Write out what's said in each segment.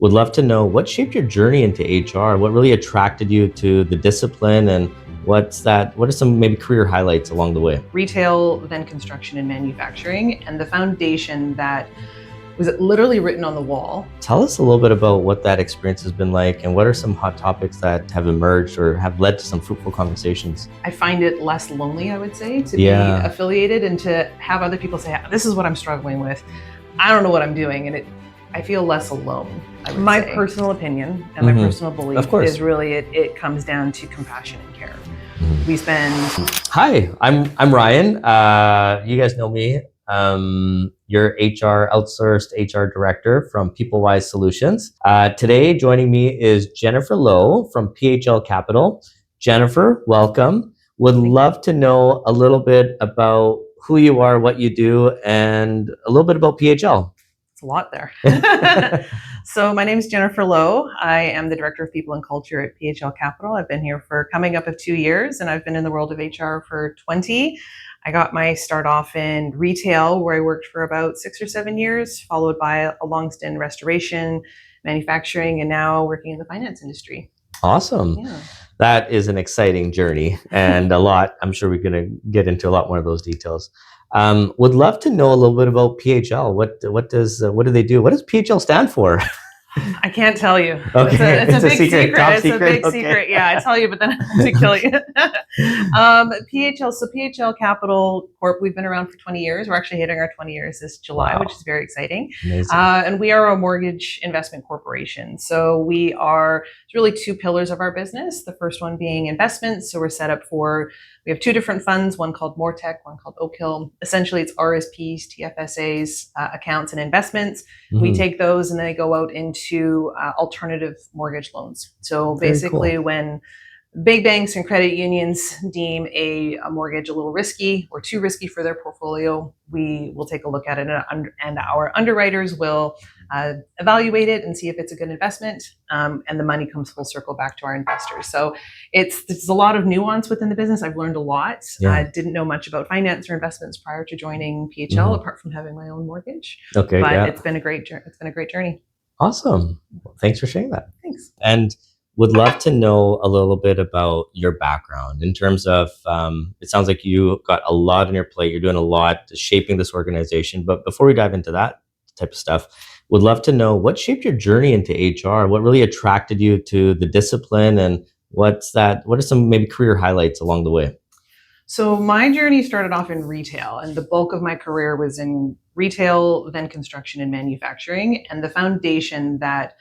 Would love to know what shaped your journey into HR? What really attracted you to the discipline, and what are some maybe career highlights along the way? Retail, then construction and manufacturing, and the foundation that was literally written on the wall. Tell us a little bit about what that experience has been like, and what are some hot topics that have emerged or have led to some fruitful conversations? I find it less lonely, I would say, to Yeah. be affiliated and to have other people say, this is what I'm struggling with. I don't know what I'm doing. And I feel less alone. My personal opinion and my personal belief is really it comes down to compassion and care. We spend... Hi, I'm Ryan. You guys know me. Your HR outsourced HR director from PeopleWise Solutions. Today joining me is Jennifer Lowe from PHL Capital. Jennifer, welcome. Would love to know a little bit about who you are, what you do, and a little bit about PHL. It's a lot there. So my name is Jennifer Lowe. I am the Director of People and Culture at PHL Capital. I've been here for coming up of 2 years, and I've been in the world of HR for 20. I got my start off in retail, where I worked for about 6 or 7 years, followed by a long stint in restoration, manufacturing, and now working in the finance industry. Awesome. Yeah. That is an exciting journey, and I'm sure we're going to get into a lot more of those details. Would love to know a little bit about PHL. What do they do? What does PHL stand for? I can't tell you. Okay. It's a big secret. Top It's a big secret. Yeah, I tell you, but then I have to kill you. PHL Capital Corp, we've been around for 20 years. We're actually hitting our 20 years this July, which is very exciting. Amazing. And we are a mortgage investment corporation. So it's really two pillars of our business. The first one being investments. So we have two different funds, one called Mortec, one called Oak Hill. Essentially, it's RSPs, TFSAs, accounts, and investments. We take those and they go out into alternative mortgage loans. So basically, when big banks and credit unions deem a mortgage a little risky or too risky for their portfolio, we will take a look at it, and our underwriters will evaluate it and see if it's a good investment, and the money comes full circle back to our investors. So there's a lot of nuance within the business. I've learned a lot. I didn't know much about finance or investments prior to joining PHL, apart from having my own mortgage. Okay, but it's been a great journey. Awesome. Well, thanks for sharing that. Thanks. And would love to know a little bit about your background in terms of, it sounds like you got a lot on your plate. You're doing a lot shaping this organization. But before we dive into that type of stuff, would love to know what shaped your journey into HR? What really attracted you to the discipline, and what are some maybe career highlights along the way? So my journey started off in retail, and the bulk of my career was in retail, then construction and manufacturing. And the foundation that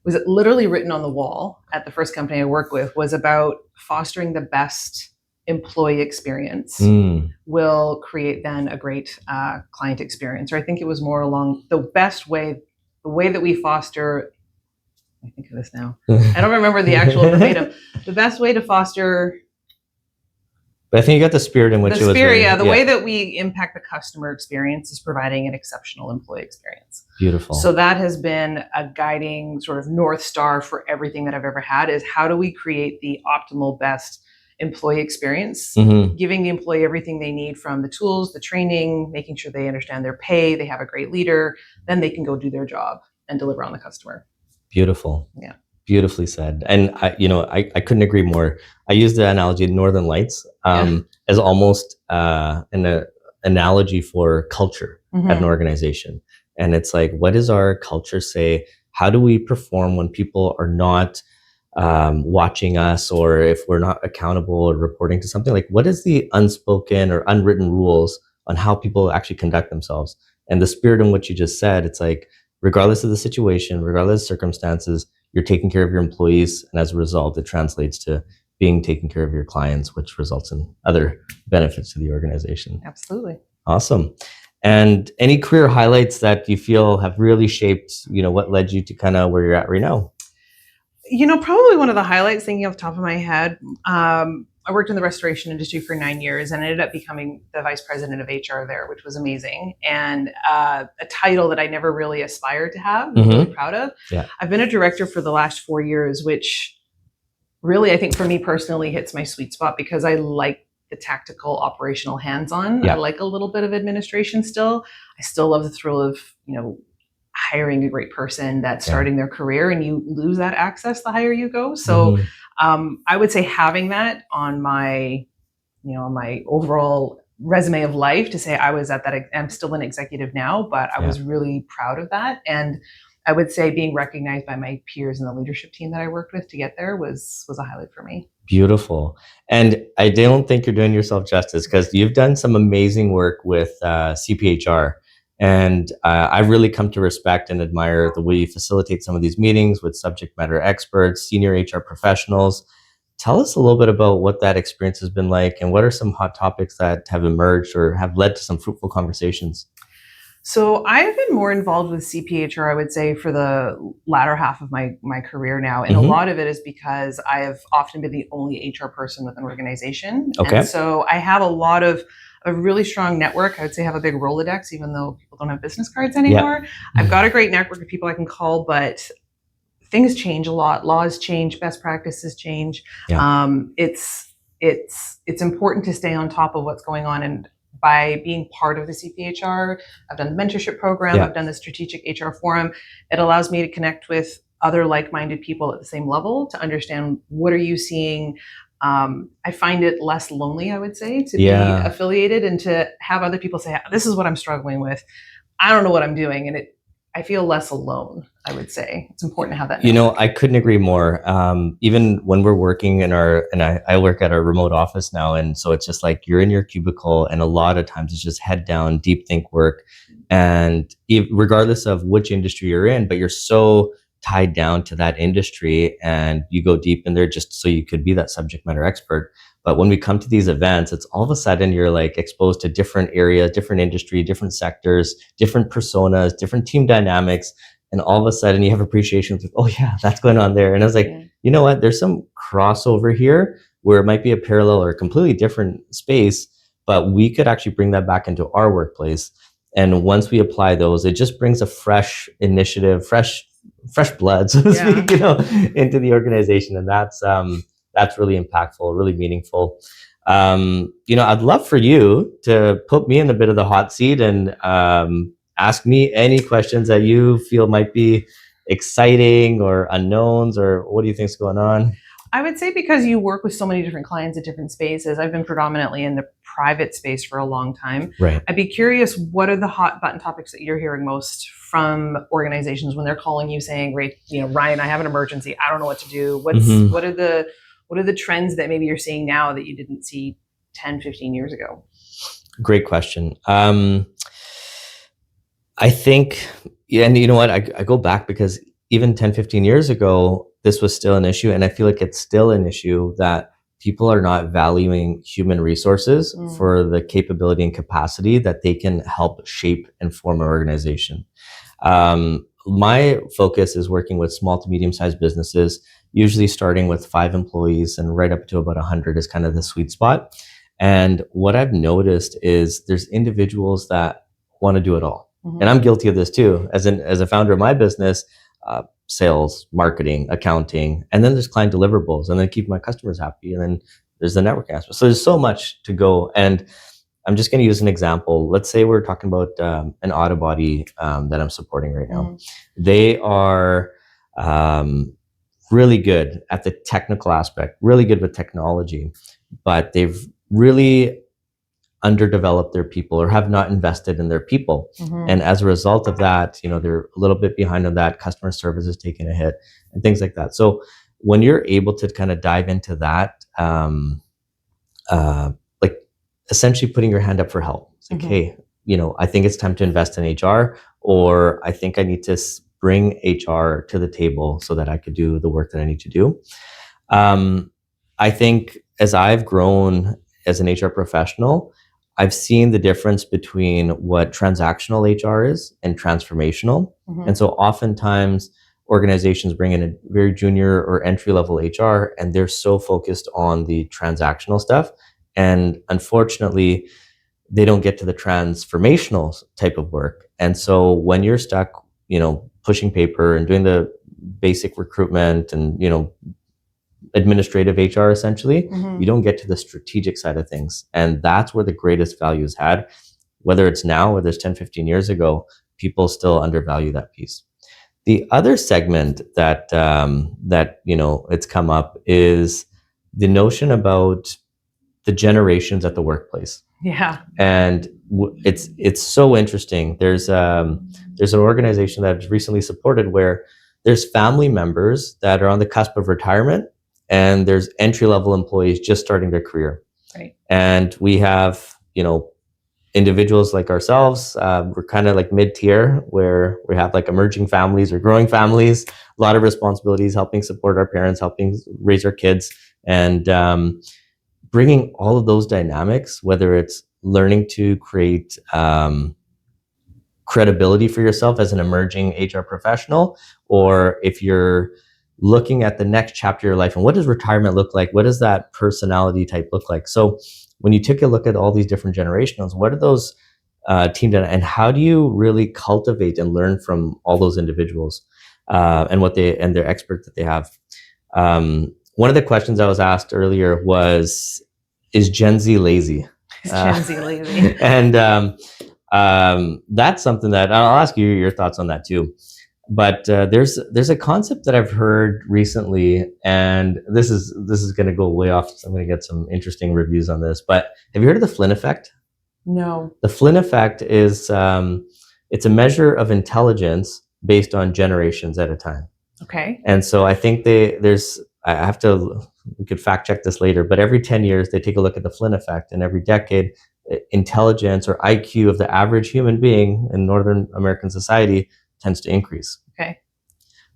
was literally written on the wall at the first company I worked with was about fostering the best employee experience will create then a great client experience. Or I think it was more along the way that we foster, I think of this now. I don't remember the actual verbatim. The best way to foster... But I think you got the spirit in which it was. The way that we impact the customer experience is providing an exceptional employee experience. Beautiful. So that has been a guiding sort of North Star for everything that I've ever had, is how do we create the optimal best employee experience, giving the employee everything they need, from the tools, the training, making sure they understand their pay, they have a great leader, then they can go do their job and deliver on the customer. Beautiful. Yeah. Beautifully said. And I couldn't agree more. I use the analogy of Northern Lights as almost an analogy for culture at an organization. And it's like, what does our culture say? How do we perform when people are not watching us, or if we're not accountable or reporting to something? Like, what is the unspoken or unwritten rules on how people actually conduct themselves? And the spirit in what you just said, it's like, regardless of the situation, regardless of circumstances, you're taking care of your employees, and as a result, it translates to being taking care of your clients, which results in other benefits to the organization. Absolutely. Awesome. And any career highlights that you feel have really shaped, what led you to kind of where you're at right now? Probably one of the highlights, thinking off the top of my head, I worked in the restoration industry for 9 years and ended up becoming the vice president of HR there, which was amazing. And a title that I never really aspired to have, I'm really proud of. Yeah. I've been a director for the last 4 years, which really, I think for me personally hits my sweet spot, because I like the tactical, operational, hands-on. Yeah. I like a little bit of administration still. I still love the thrill of, hiring a great person that's starting their career, and you lose that access the higher you go. So I would say having that on my, on my overall resume of life, to say I was at that, I'm still an executive now, but I was really proud of that. And I would say being recognized by my peers and the leadership team that I worked with to get there was a highlight for me. Beautiful. And I don't think you're doing yourself justice, because you've done some amazing work with CPHR. And I've really come to respect and admire the way you facilitate some of these meetings with subject matter experts, senior HR professionals. Tell us a little bit about what that experience has been like, and what are some hot topics that have emerged or have led to some fruitful conversations? So I've been more involved with CPHR, I would say, for the latter half of my career now. And a lot of it is because I have often been the only HR person with an organization. Okay. And so I have a lot of a really strong network. I would say I have a big Rolodex, even though people don't have business cards anymore. I've got a great network of people I can call, but things change a lot. Laws change, best practices change. It's important to stay on top of what's going on. And by being part of the CPHR, I've done the mentorship program, I've done the strategic HR forum. It allows me to connect with other like-minded people at the same level to understand, what are you seeing? I find it less lonely, I would say, to be affiliated and to have other people say, this is what I'm struggling with. I don't know what I'm doing. And I feel less alone, I would say. It's important to have that network. I couldn't agree more. Even when we're working and I work at a remote office now, and so it's just like you're in your cubicle, and a lot of times it's just head down, deep think work. And regardless of which industry you're in, but you're so tied down to that industry, and you go deep in there just so you could be that subject matter expert. But when we come to these events, it's all of a sudden you're like exposed to different areas, different industry, different sectors, different personas, different team dynamics. And all of a sudden you have appreciation for, oh yeah, that's going on there. And I was like, you know what, there's some crossover here where it might be a parallel or a completely different space, but we could actually bring that back into our workplace. And once we apply those, it just brings a fresh initiative, fresh blood, so to speak, into the organization. And that's really impactful, really meaningful. I'd love for you to put me in a bit of the hot seat and ask me any questions that you feel might be exciting or unknowns, or what do you think's going on? I would say, because you work with so many different clients at different spaces, I've been predominantly in the private space for a long time. Right. I'd be curious, what are the hot button topics that you're hearing most from organizations when they're calling you saying, Ryan, I have an emergency, I don't know what to do. What are the trends that maybe you're seeing now that you didn't see 10, 15 years ago? Great question. I think, and you know what, I go back, because even 10, 15 years ago, this was still an issue. And I feel like it's still an issue that people are not valuing human resources for the capability and capacity that they can help shape and form an organization. My focus is working with small to medium-sized businesses, usually starting with 5 employees and right up to about 100 is kind of the sweet spot. And what I've noticed is there's individuals that want to do it all. And I'm guilty of this too. As a founder of my business, sales, marketing, accounting, and then there's client deliverables, and then keep my customers happy. And then there's the network aspect. So there's so much to go. And I'm just going to use an example. Let's say we're talking about an auto body that I'm supporting right now. They are really good at the technical aspect, really good with technology, but they've really underdeveloped their people, or have not invested in their people. And as a result of that, they're a little bit behind on that. Customer service is taking a hit and things like that. So when you're able to kind of dive into that, like essentially putting your hand up for help. It's like, hey, I think it's time to invest in HR, or I think I need to bring HR to the table so that I could do the work that I need to do. I think as I've grown as an HR professional, I've seen the difference between what transactional HR is and transformational. And so oftentimes organizations bring in a very junior or entry-level HR, and they're so focused on the transactional stuff. And unfortunately, they don't get to the transformational type of work. And so when you're stuck, pushing paper and doing the basic recruitment and, administrative HR, essentially, you don't get to the strategic side of things. And that's where the greatest value is had. Whether it's now, whether it's 10, 15 years ago, people still undervalue that piece. The other segment that it's come up is the notion about the generations at the workplace. Yeah. And it's so interesting. There's an organization that I've recently supported where there's family members that are on the cusp of retirement, and there's entry-level employees just starting their career. Right. And we have, individuals like ourselves, we're kind of like mid-tier, where we have like emerging families or growing families, a lot of responsibilities, helping support our parents, helping raise our kids, and bringing all of those dynamics, whether it's learning to create credibility for yourself as an emerging HR professional, or if you're looking at the next chapter of your life and what does retirement look like? What does that personality type look like? So when you take a look at all these different generations, what are those team data, and how do you really cultivate and learn from all those individuals and their experts that they have? One of the questions I was asked earlier was, is Gen Z lazy? Is Gen Z lazy? And that's something that I'll ask you your thoughts on that too. But there's a concept that I've heard recently, and this is going to go way off. So I'm going to get some interesting reviews on this. But have you heard of the Flynn effect? No. The Flynn effect is it's a measure of intelligence based on generations at a time. Okay. And so I think we could fact check this later, but every 10 years they take a look at the Flynn effect, and every decade intelligence or IQ of the average human being in Northern American society tends to increase. Okay.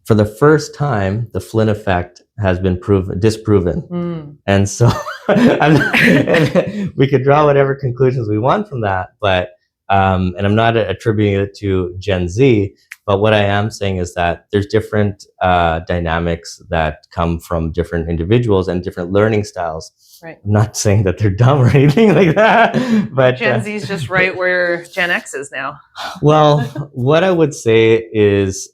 For the first time, the Flynn effect has been disproven. And so we could draw whatever conclusions we want from that, but and I'm not attributing it to Gen Z, but what I am saying is that there's different dynamics that come from different individuals and different learning styles. Right. I'm not saying that they're dumb or anything like that, but Gen Z is just right where Gen X is now. Well, what I would say is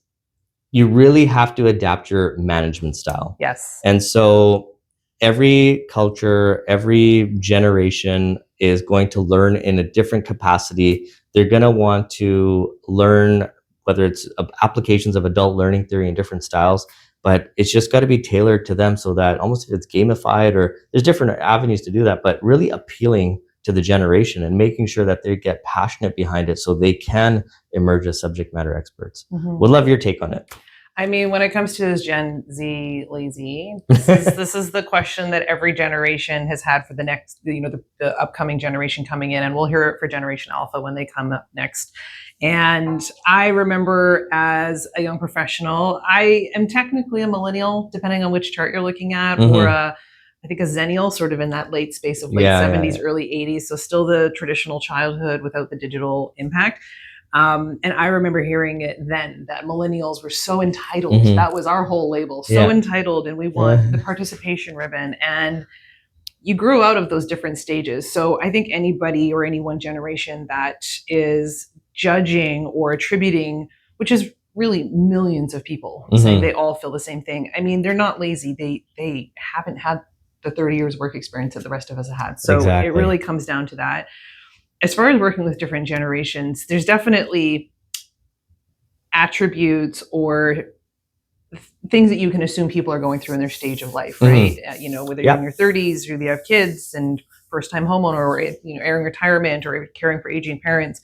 you really have to adapt your management style. Yes. And so every culture, every generation is going to learn in a different capacity. They're going to want to learn, whether it's applications of adult learning theory in different styles, but it's just got to be tailored to them, so that almost if it's gamified, or there's different avenues to do that, but really appealing to the generation and making sure that they get passionate behind it so they can emerge as subject matter experts. Would love your take on it. I mean, when it comes to is Gen Z lazy, this is the question that every generation has had for the next, the upcoming generation coming in, and we'll hear it for Generation Alpha when they come up next. And I remember as a young professional, I am technically a millennial, depending on which chart you're looking at, or I think a zennial, sort of in that late space of late 70s, early 80s. So still the traditional childhood without the digital impact. And I remember hearing it then, that millennials were so entitled. That was our whole label, so entitled, and we want the participation ribbon. And you grew out of those different stages. So I think anybody or any one generation that is judging or attributing, which is really millions of people saying they all feel the same thing. I mean, they're not lazy. They haven't had the 30 years work experience that the rest of us have had. So it really comes down to that. As far as working with different generations, there's definitely attributes or things that you can assume people are going through in their stage of life, right? Whether you're in your 30s, or you have kids and first-time homeowner, or airing retirement, or caring for aging parents.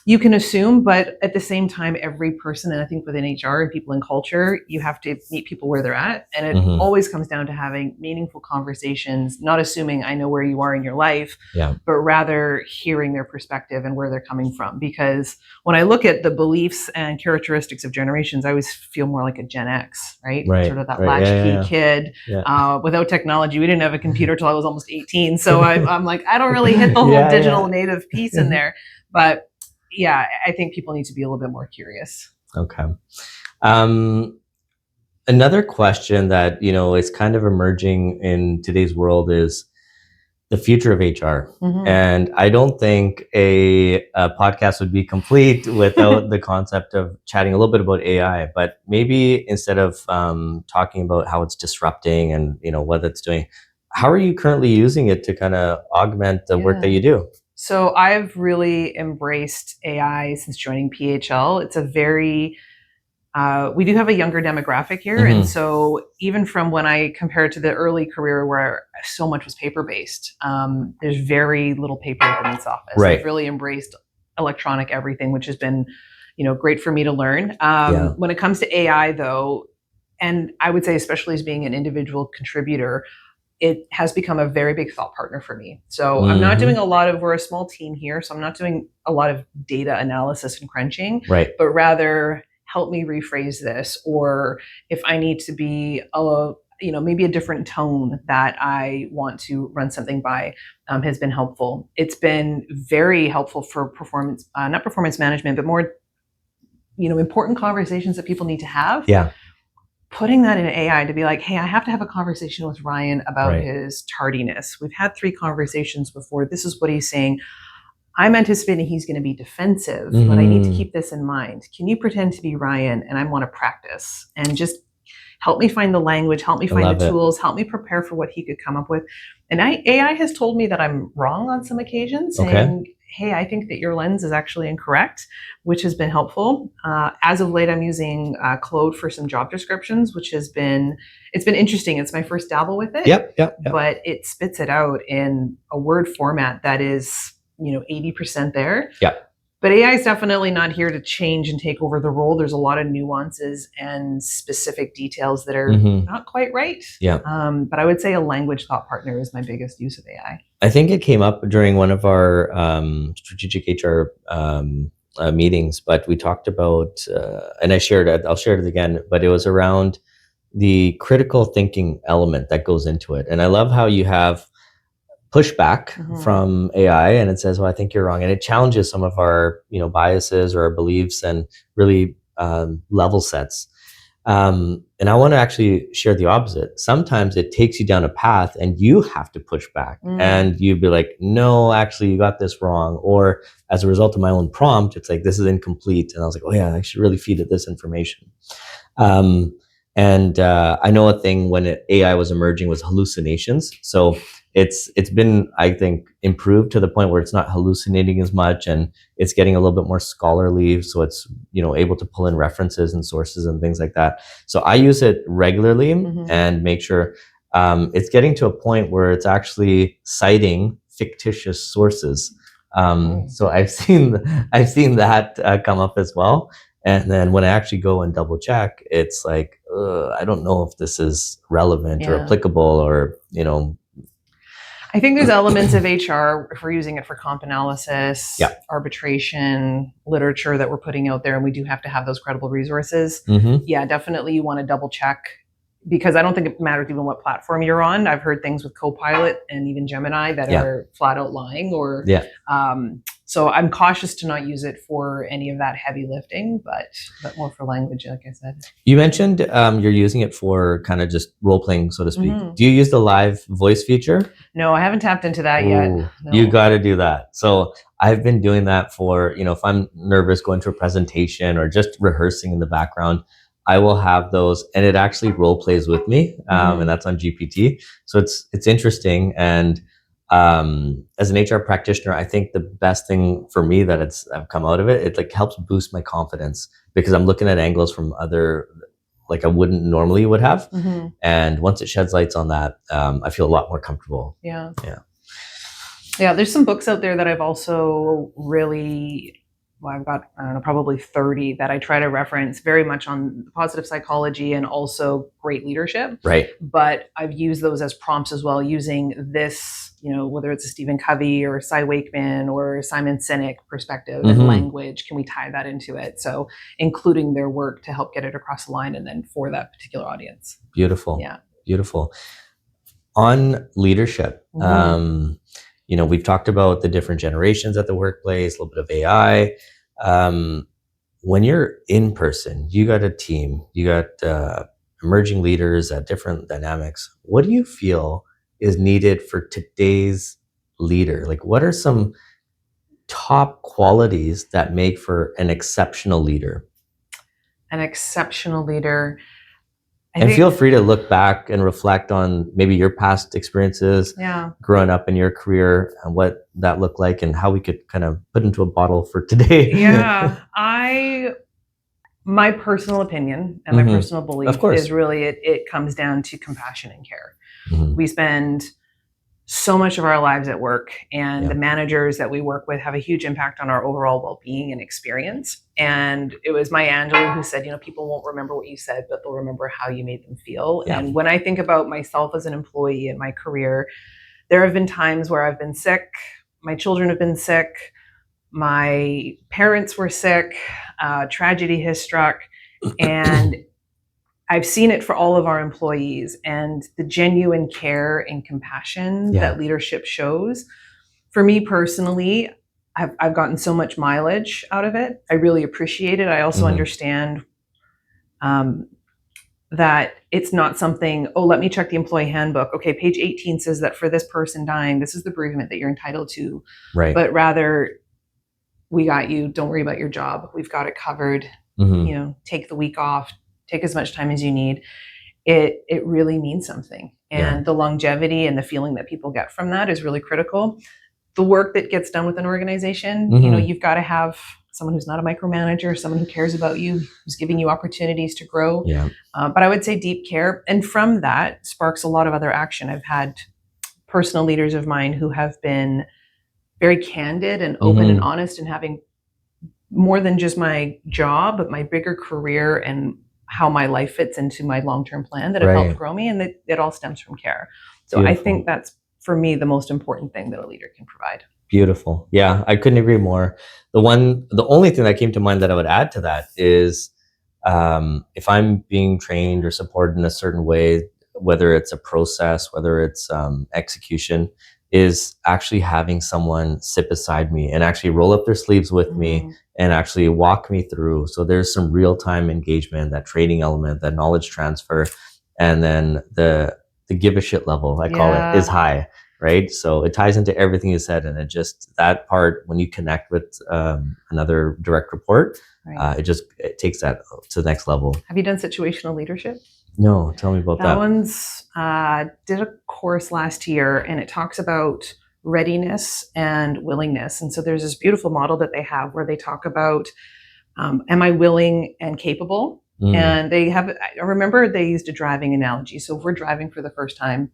You can assume, but at the same time, every person, and I think within HR and people in culture, you have to meet people where they're at. And it always comes down to having meaningful conversations, not assuming I know where you are in your life, but rather hearing their perspective and where they're coming from. Because when I look at the beliefs and characteristics of generations, I always feel more like a Gen X, right? Sort of that latchkey kid. Without technology, we didn't have a computer till I was almost 18. So I'm like, I don't really hit the whole digital native piece in there. But yeah, I think people need to be a little bit more curious. Okay. Another question that, is kind of emerging in today's world is the future of HR. And I don't think a podcast would be complete without the concept of chatting a little bit about AI, but maybe instead of talking about how it's disrupting and, what it's doing, how are you currently using it to kind of augment the work that you do? So I've really embraced AI since joining PHL. It's a very we do have a younger demographic here, Mhm. and so even from when I compare it to the early career where so much was paper based, there's very little paper in this office. Right. I've really embraced electronic everything, which has been, great for me to learn. Yeah. When it comes to AI, though, and I would say especially as being an individual contributor, it has become a very big thought partner for me. So I'm not doing Mhm. a lot of, we're a small team here, so I'm not doing a lot of data analysis and crunching, Right. but rather help me rephrase this, or if I need to be maybe a different tone that I want to run something by, has been helpful. It's been very helpful for performance, not performance management, but more, important conversations that people need to have. Yeah. Putting that in AI to be like, hey, I have to have a conversation with Ryan about Right. his tardiness. We've had 3 conversations before. This is what he's saying. I'm anticipating he's going to be defensive, but I need to keep this in mind. Can you pretend to be Ryan? And I want to practice and just help me find the language, help me I find love the it. tools, help me prepare for what he could come up with. And AI has told me that I'm wrong on some occasions, Okay. saying, hey, I think that your lens is actually incorrect, which has been helpful. As of late, I'm using Claude for some job descriptions, which it's been interesting. It's my first dabble with it. Yep. But it spits it out in a Word format that is, 80% there. Yep. But AI is definitely not here to change and take over the role. There's a lot of nuances and specific details that are not quite right. Yeah. But I would say a language thought partner is my biggest use of AI. I think it came up during one of our strategic HR meetings, but we talked about, and I shared it, I'll share it again, but it was around the critical thinking element that goes into it. And I love how you have pushback from AI and it says, well, I think you're wrong. And it challenges some of our, biases or our beliefs and really level sets. And I want to actually share the opposite. Sometimes it takes you down a path and you have to push back and you'd be like, no, actually you got this wrong. Or as a result of my own prompt, it's like, this is incomplete. And I was like, oh yeah, I should really feed it this information. And I know a thing when AI was emerging was hallucinations. So it's been, I think, improved to the point where it's not hallucinating as much and it's getting a little bit more scholarly. So it's, able to pull in references and sources and things like that. So I use it regularly and make sure it's getting to a point where it's actually citing fictitious sources. So I've seen that come up as well. And then when I actually go and double check, it's like, I don't know if this is relevant or applicable or, I think there's elements of HR, if we're using it for comp analysis, arbitration, literature that we're putting out there, and we do have to have those credible resources. Yeah, definitely you want to double check, because I don't think it matters even what platform you're on. I've heard things with Copilot and even Gemini that are flat out lying, or so I'm cautious to not use it for any of that heavy lifting, but more for language, like I said. You mentioned you're using it for kind of just role playing, so to speak. Do you use the live voice feature? No, I haven't tapped into that yet. No. You got to do that. So I've been doing that for, if I'm nervous going to a presentation or just rehearsing in the background, I will have those and it actually role plays with me. And that's on GPT. So it's interesting. And as an HR practitioner, I think the best thing for me that I've come out of it, it like helps boost my confidence because I'm looking at angles from other, like I wouldn't normally would have. And once it sheds lights on that, I feel a lot more comfortable. Yeah. There's some books out there that I've also really, I've got, I don't know, probably 30 that I try to reference very much on positive psychology and also great leadership. Right. But I've used those as prompts as well, using this, whether it's a Stephen Covey or Cy Wakeman or Simon Sinek perspective and language, can we tie that into it? So including their work to help get it across the line and then for that particular audience. Beautiful. Yeah. Beautiful. On leadership, we've talked about the different generations at the workplace, a little bit of AI. When you're in person, you got a team, you got emerging leaders at different dynamics. What do you feel is needed for today's leader? Like, what are some top qualities that make for an exceptional leader? An exceptional leader. And feel free to look back and reflect on maybe your past experiences, growing up in your career, and what that looked like, and how we could kind of put into a bottle for today. Yeah, my personal opinion and my personal belief is really it comes down to compassion and care. We spend so much of our lives at work, and the managers that we work with have a huge impact on our overall well-being and experience. And it was Maya Angelou who said, people won't remember what you said, but they'll remember how you made them feel. And when I think about myself as an employee in my career, there have been times where I've been sick, my children have been sick, my parents were sick, tragedy has struck, and I've seen it for all of our employees, and the genuine care and compassion that leadership shows. For me personally, I've gotten so much mileage out of it. I really appreciate it. I also understand that it's not something, let me check the employee handbook. Okay, page 18 says that for this person dying, this is the bereavement that you're entitled to. Right. But rather, we got you. Don't worry about your job. We've got it covered. Take the week off. Take as much time as you need. It really means something. And the longevity and the feeling that people get from that is really critical. The work that gets done with an organization, you've got to have someone who's not a micromanager, someone who cares about you, who's giving you opportunities to grow. But I would say deep care. And from that sparks a lot of other action. I've had personal leaders of mine who have been very candid and open and honest, and having more than just my job, but my bigger career and how my life fits into my long-term plan that have helped grow me, and that it all stems from care. So I think that's, for me, the most important thing that a leader can provide. Beautiful. Yeah, I couldn't agree more. The only thing that came to mind that I would add to that is, if I'm being trained or supported in a certain way, whether it's a process, whether it's execution, is actually having someone sit beside me and actually roll up their sleeves with me and actually walk me through. So there's some real-time engagement, that training element, that knowledge transfer, and then the give a shit level, I call it, is high, right? So it ties into everything you said, and it just, that part, when you connect with another direct report, it takes that to the next level. Have you done situational leadership? No, tell me about that. That one's, did a course last year, and it talks about readiness and willingness. And so there's this beautiful model that they have where they talk about, am I willing and capable? And they have, I remember they used a driving analogy. So if we're driving for the first time,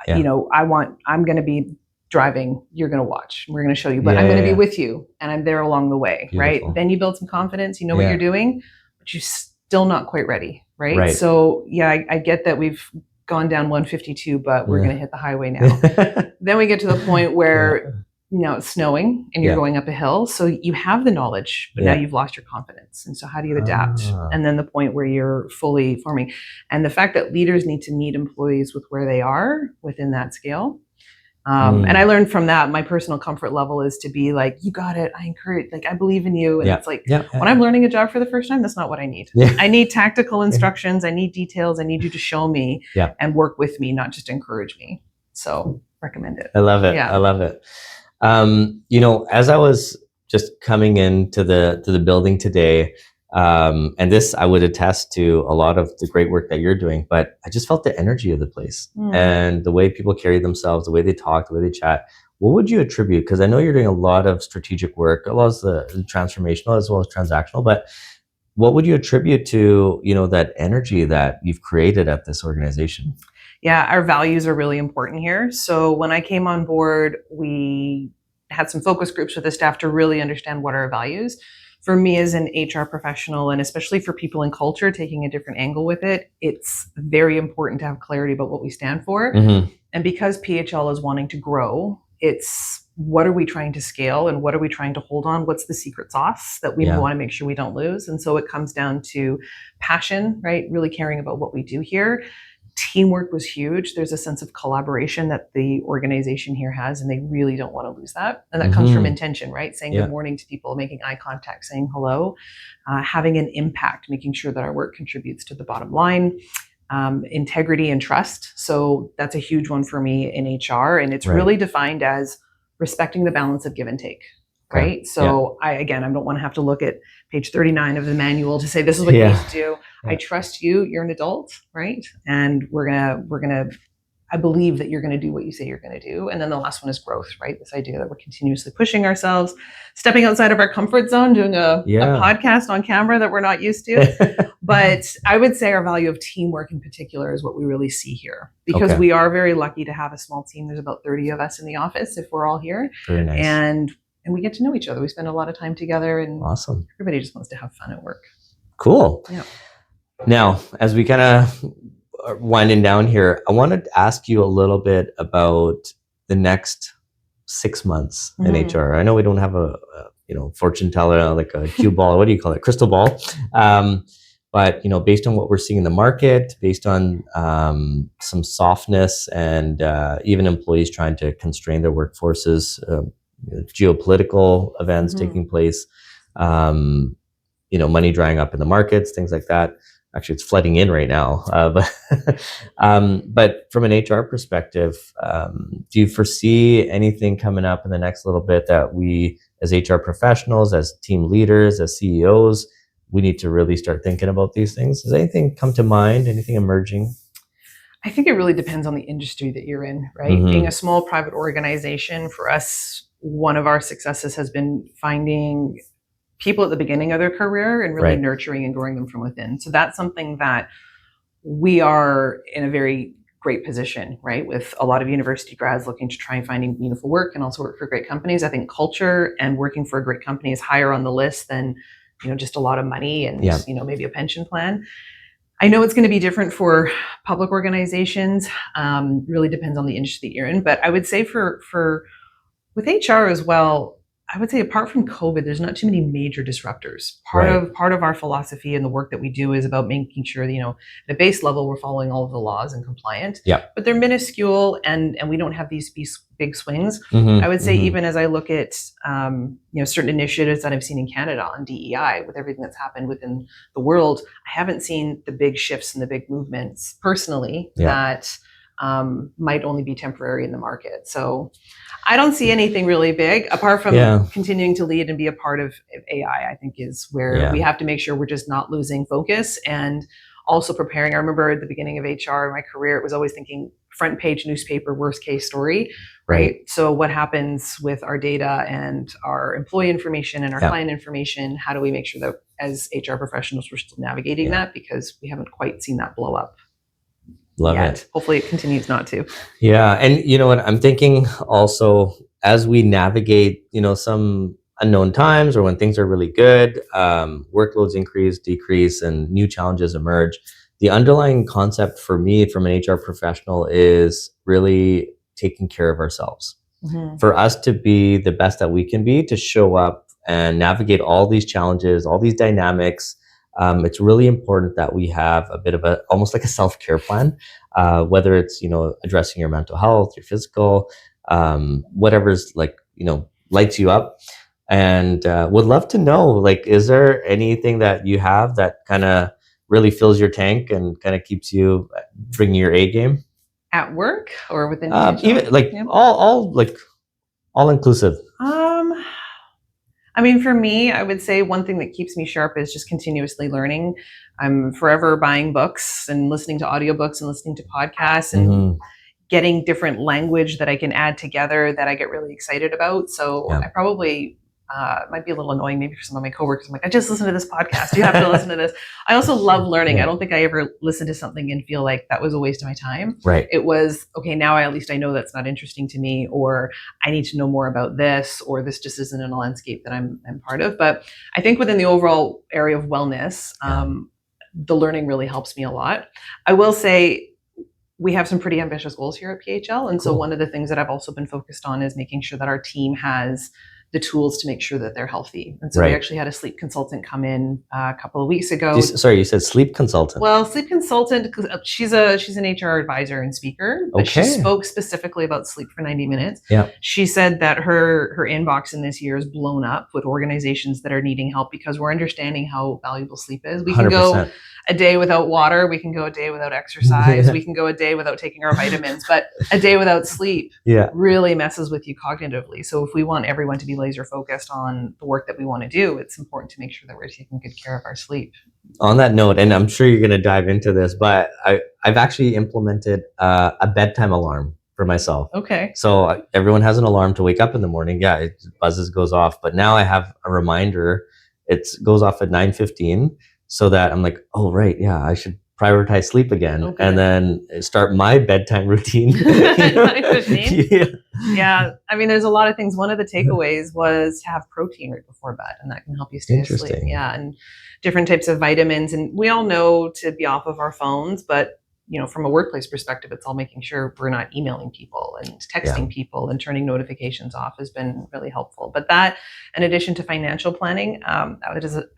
I'm going to be driving, you're going to watch, we're going to show you, but I'm going to be with you, and I'm there along the way, right? Then you build some confidence, you know what you're doing, but you're still not quite ready, right? So I get that we've gone down 152, but we're going to hit the highway now. Then we get to the point where it's snowing and you're going up a hill, so you have the knowledge, but now you've lost your confidence. And so how do you adapt? And then the point where you're fully forming, and the fact that leaders need to meet employees with where they are within that scale. And I learned from that, my personal comfort level is to be like, you got it. I encourage, I believe in you. And it's like, when I'm learning a job for the first time, that's not what I need. I need tactical instructions. I need details. I need you to show me and work with me, not just encourage me. So recommend it. I love it. I love it. As I was just coming into the building today, and this, I would attest to a lot of the great work that you're doing, but I just felt the energy of the place and the way people carry themselves, the way they talk, the way they chat. What would you attribute? Because I know you're doing a lot of strategic work, a lot of the transformational as well as transactional, but what would you attribute to, that energy that you've created at this organization? Yeah, our values are really important here. So when I came on board, we had some focus groups with the staff to really understand what are our values. For me as an HR professional, and especially for people in culture, taking a different angle with it, it's very important to have clarity about what we stand for. And because PHL is wanting to grow, it's what are we trying to scale and what are we trying to hold on? What's the secret sauce that we want to make sure we don't lose? And so it comes down to passion, right? Really caring about what we do here. Teamwork was huge. There's a sense of collaboration that the organization here has, and they really don't want to lose that. And that comes from intention, right? Saying good morning to people, making eye contact, saying hello, having an impact, making sure that our work contributes to the bottom line, integrity and trust. So that's a huge one for me in HR. And it's really defined as respecting the balance of give and take. Right. So I don't want to have to look at page 39 of the manual to say this is what you need to do. I trust you. You're an adult, right? And we're gonna. I believe that you're going to do what you say you're going to do. And then the last one is growth, right? This idea that we're continuously pushing ourselves, stepping outside of our comfort zone, doing a podcast on camera that we're not used to. But I would say our value of teamwork in particular is what we really see here, because we are very lucky to have a small team. There's about 30 of us in the office if we're all here. Very nice. And we get to know each other. We spend a lot of time together, and awesome. Everybody just wants to have fun at work. Cool. Yeah. Now, as we kind of winding down here, I wanted to ask you a little bit about the next 6 months in HR. I know we don't have a fortune teller, like a cue ball. What do you call it? Crystal ball. But based on what we're seeing in the market, based on some softness and even employees trying to constrain their workforces, geopolitical events taking place, money drying up in the markets, things like that. Actually, it's flooding in right now. But from an HR perspective, do you foresee anything coming up in the next little bit that we, as HR professionals, as team leaders, as CEOs, we need to really start thinking about these things? Does anything come to mind? Anything emerging? I think it really depends on the industry that you're in, right? Being a small private organization, for us, one of our successes has been finding people at the beginning of their career and really nurturing and growing them from within. So that's something that we are in a very great position, right? With a lot of university grads looking to try and finding meaningful work and also work for great companies. I think culture and working for a great company is higher on the list than, just a lot of money and, maybe a pension plan. I know it's going to be different for public organizations. Really depends on the industry that you're in. But I would say with HR as well, I would say apart from COVID, there's not too many major disruptors. Part of our philosophy and the work that we do is about making sure that, at a base level, we're following all of the laws and compliant. But they're minuscule and we don't have these big swings. I would say even as I look at, certain initiatives that I've seen in Canada on DEI with everything that's happened within the world, I haven't seen the big shifts and the big movements personally that might only be temporary in the market. So I don't see anything really big apart from continuing to lead and be a part of AI, I think is where we have to make sure we're just not losing focus and also preparing. I remember at the beginning of HR in my career, it was always thinking front page newspaper, worst case story, right? So what happens with our data and our employee information and our client information? How do we make sure that as HR professionals, we're still navigating that, because we haven't quite seen that blow up. Love it. Hopefully it continues not to. Yeah. And you know what, I'm thinking also as we navigate, some unknown times or when things are really good, workloads increase, decrease, and new challenges emerge. The underlying concept for me from an HR professional is really taking care of ourselves. For us to be the best that we can be, to show up and navigate all these challenges, all these dynamics. It's really important that we have a bit of almost like a self-care plan, whether it's, addressing your mental health, your physical, whatever's lights you up. And would love to know, is there anything that you have that kind of really fills your tank and kind of keeps you bringing your A game? At work or within even all inclusive. I mean, for me, I would say one thing that keeps me sharp is just continuously learning. I'm forever buying books and listening to audiobooks and listening to podcasts and getting different language that I can add together that I get really excited about. So I probably might be a little annoying maybe for some of my coworkers. I'm like, I just listened to this podcast. You have to listen to this. I also love learning. I don't think I ever listened to something and feel like that was a waste of my time. It was, okay, now at least I know that's not interesting to me, or I need to know more about this, or this just isn't in a landscape that I'm part of. But I think within the overall area of wellness, the learning really helps me a lot. I will say we have some pretty ambitious goals here at PHL. And so one of the things that I've also been focused on is making sure that our team has the tools to make sure that they're healthy. And so we actually had a sleep consultant come in a couple of weeks ago. Sorry, you said sleep consultant? Well, sleep consultant, she's an HR advisor and speaker, but she spoke specifically about sleep for 90 minutes. She said that her inbox in this year is blown up with organizations that are needing help because we're understanding how valuable sleep is. We can 100%. Go a day without water. We can go a day without exercise. We can go a day without taking our vitamins, but a day without sleep really messes with you cognitively. So if we want everyone to be laser focused on the work that we want to do, it's important to make sure that we're taking good care of our sleep. On that note, and I'm sure you're going to dive into this, but I've actually implemented a bedtime alarm for myself. Okay. So everyone has an alarm to wake up in the morning. Yeah, it buzzes, goes off. But now I have a reminder. It goes off at 9:15, so that I'm like, oh right, yeah, I should prioritize sleep again, Okay. and then start my bedtime routine. 9:15? Yeah. Yeah, I mean, there's a lot of things. One of the takeaways was to have protein right before bed, and that can help you stay asleep. Interesting. Yeah, and different types of vitamins. And we all know to be off of our phones, but from a workplace perspective, it's all making sure we're not emailing people and texting people and turning notifications off has been really helpful. But that, in addition to financial planning, I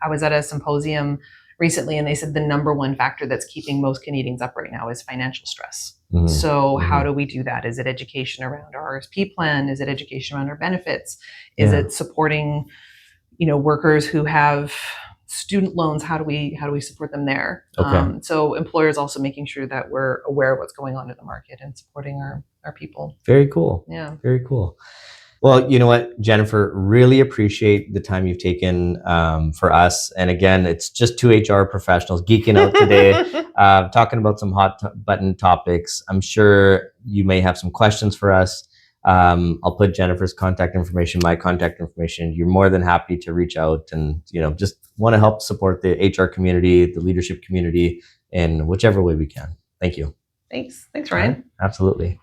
was at a symposium recently, and they said the number one factor that's keeping most Canadians up right now is financial stress. So how do we do that? Is it education around our RSP plan? Is it education around our benefits? Is it supporting, workers who have student loans? How do we support them there? Okay. So employers also making sure that we're aware of what's going on in the market and supporting our people. Very cool. Yeah. Very cool. Well, you know what, Jennifer, really appreciate the time you've taken for us. And again, it's just two HR professionals geeking out today, talking about some hot button topics. I'm sure you may have some questions for us. I'll put Jennifer's contact information, my contact information. You're more than happy to reach out and, just want to help support the HR community, the leadership community in whichever way we can. Thank you. Thanks, Ryan. Absolutely.